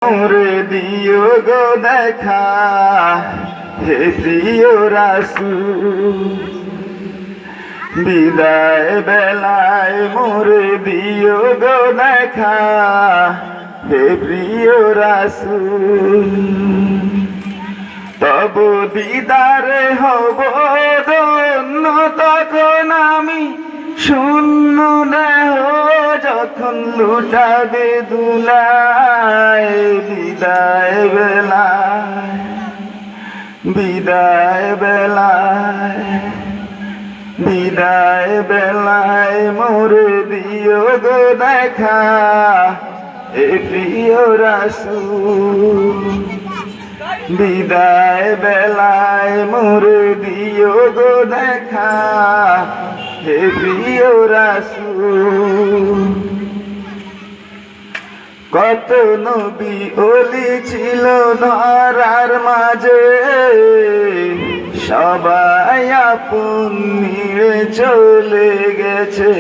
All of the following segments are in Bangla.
মোরে দিও গো দেখা হে প্রিয় রাসূল, বিদায় বেলায় মোরে দিও গো দেখা হে প্রিয় রাসূল। তব দিদারে হব ধন্য তখন আমি, শূন্য দেহ যখন লুটাবে দুলায়। বিদায় বেলায়, বিদায় বেলায়, বিদায় বেলায় মোরে দিও গো দেখা এ প্রিয় রাসূল। বিদায় বেলায় মোরে দিও গো দেখা হে প্রিয় রাসূল। কত নবী ওলি ছিল ধরার মাঝে, সবাই আপন নিয়ে চলে গেছে।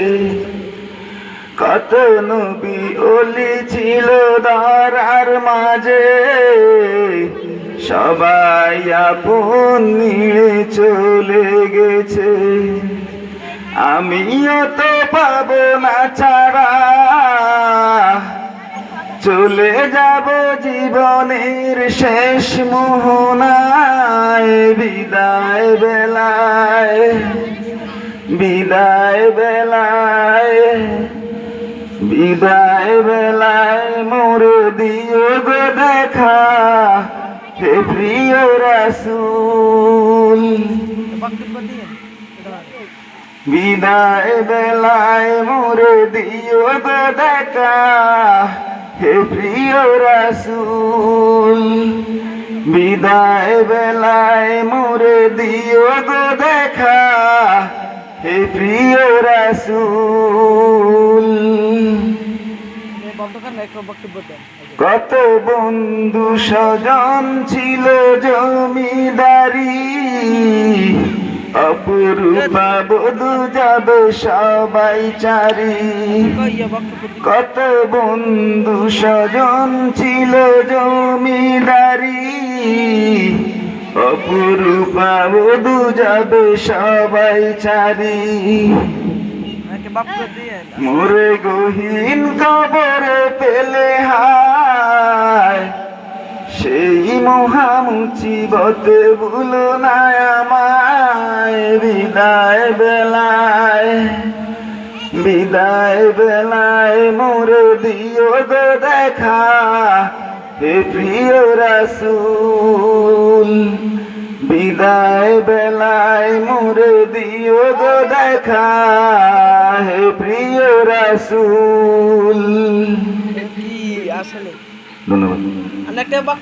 কত নবী ওলি ছিল ধরার মাঝে, সবাই আপন নিয়ে চলে গেছে। আমিও তো পাবো না ছাড়া, চলে যাব জীবনের শেষ মোহনায়। বিদায় বেলায়, বিদায় বেলায়, বিদায় বেলায় মোরে দিও গো দেখা হে প্রিয় রাসূল। বিদায় বেলায় মোরে দিও গো দেখা হে প্রিয় রাসূল। বিদায় বেলায় মোরে দিও গো দেখা হে প্রিয় রাসূল। কত বন্ধু স্বজন ছিল জমিদারি, অপরূপা বধূ যাবে সবাই চারি। কত বন্ধু স্বজন ছিল জমিদারি, অপরূপা বধূ যাবে সবাই চারি। মোরে গহীন কবরে পেলে হায়, সেই মহা মুসিবতে ভুলো না আমায়। বিদায় বেলায়, বিদায় বেলায় মোরে দিও গো দেখা হে প্রিয় রাসূল। বিদায় বেলায় মোরে দিও গো দেখা হে প্রিয় রাসূল। ধন্যবাদ।